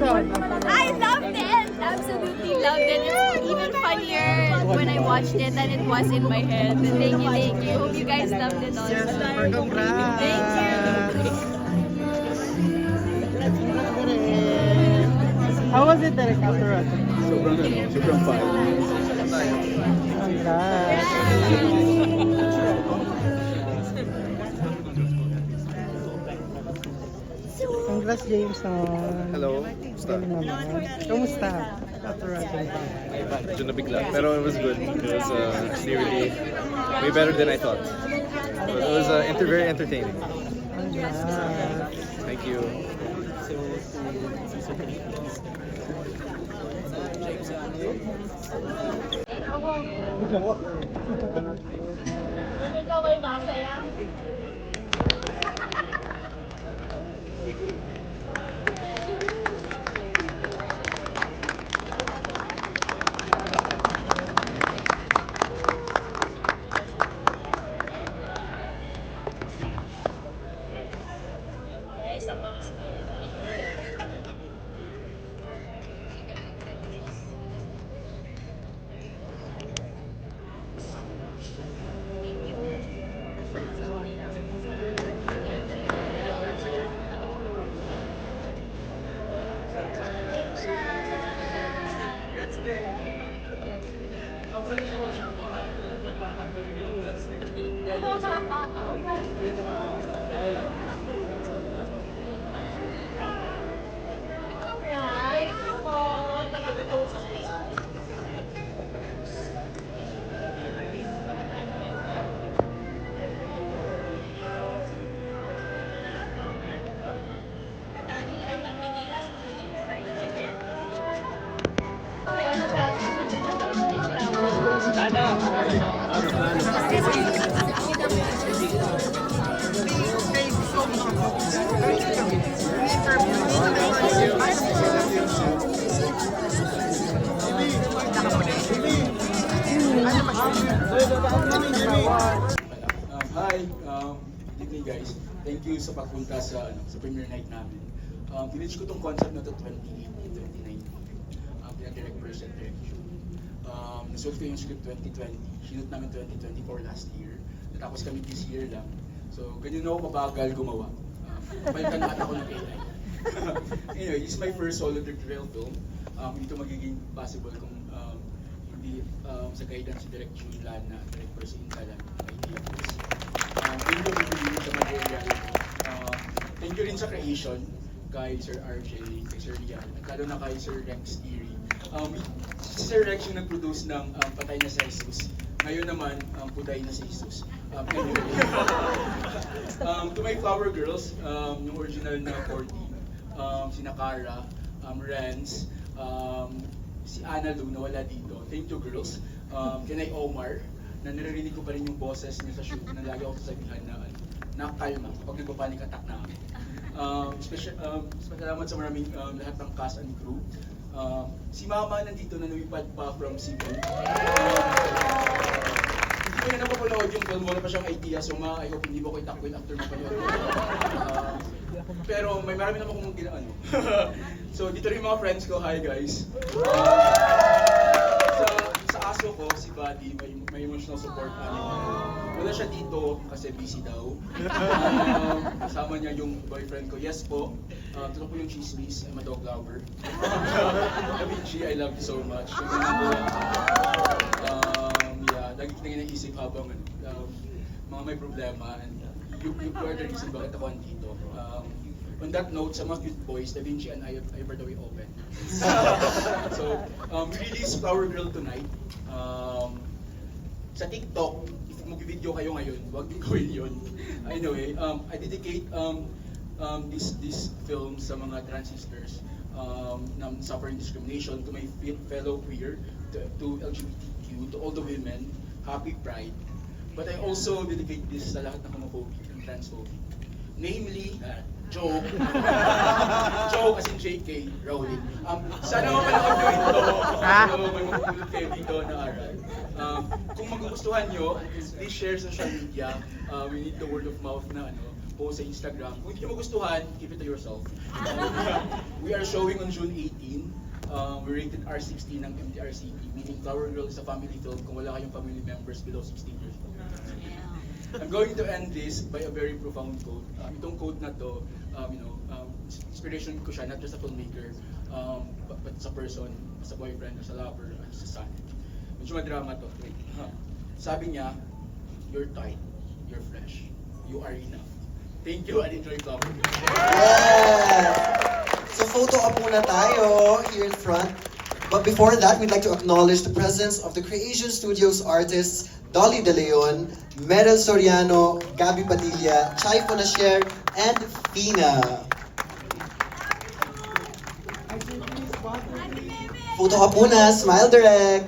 episode? I loved it! Absolutely loved it. It's even funnier when I watched it than it was in my head. Thank you, thank you. Hope you guys loved it also. Yes, super congrats! Thank you. How was it, Derek, after watching? Sobrang fun. Congrats! Congrats, James, naman. Hello, kumusta? Galing naman. Kamusta? After watching pa. Medyo nabigla, pero it was good. It was actually really way better than I thought. But it was very entertaining. Congrats! Thank you. Hi, good evening guys. Thank you sa pagpunta sa premiere night namin. Pinitch ko tong concept na to 2018, 2019. Pinadirect first and direction. Nasuot ko yung script 2020. Sinut namin 2024 last year. Natapos kami this year lang. So, ganyan ako mabagal gumawa. Palitan na ako ng AI. Anyway, this is my first solo directorial film. Hindi ito magiging possible kung hindi sa guidance si Direk Julie Lana, director si Intalan, idea ko. Thank you rin sa material. Thank you rin sa creation kay Sir RJ, kay Sir Rian, at lalo na kay Sir Rex Erie. Si Sir Rex yung nag-produce ng Patay na sa Jesus. Ngayon naman, Puday na si Jesus. Anyway. To my flower girls, yung original na 40, si Nakara, Renz, si Ana Lu na wala dito. Thank you girls. Kinay Omar, na naririnig ko pa rin yung boses niya sa shoot na lagi ako sasabihan na kalma kapag nagpapanik attack na kami. Salamat sa maraming lahat ng cast and crew. Si Mama nandito na lumipad pa from Cebu. Hindi ko na napapanood yung film, wala pa siyang idea. So I hope hindi mo ko itakwin after mapanood. Pero may marami naman akong ginaano. So dito rin yung mga friends ko, hi guys. Sa aso ko, si Buddy, may emotional support wala siya dito kasi busy daw. Kasama niya yung boyfriend ko. Yes po. Totoo po yung chismis. I'm a dog lover. Avicii, I love you so much. Lagi kita naisip habang mga may problema. And you are the reason bakit ako andito. On that note, sa mga cute boys, Da Vinci and I are by the way open. So, we released Flower Girl tonight. Sa TikTok, if mag-video kayo ngayon, huwag din gawin yun. Anyway, I dedicate this film sa mga trans sisters na suffering discrimination, to my fellow queer, to LGBTQ, to all the women. Happy Pride. But I also dedicate this sa lahat ng homophobic and transphobic. Namely, joke. Joke as in JK Rowling. Sana mapanood nyo ito. May magpupulot kayo dito na aral. Kung magugustuhan nyo, please share sa social media. We need the word of mouth na post sa Instagram. Kung hindi nyo magustuhan, keep it to yourself. We are showing on June 18. We rated R16 ng MTRCP, meaning Flower Girl is a family film kung wala kayong family members below 16 years old. I'm going to end this by a very profound quote. Itong quote na to, inspiration ko siya, not just a filmmaker, but as a person, as a boyfriend, as a lover, as a son. Medyo madrama to. Wait. Sabi niya, you're tight, you're fresh, you are enough. Thank you and enjoy Flower Girl. Yes! So photo op muna tayo here in front. But before that, we'd like to acknowledge the presence of the Creation Studios artists Dolly De Leon, Meryl Soriano, Gabby Padilla, Chai Fonasher, and Fina. Photo op muna, smile direct.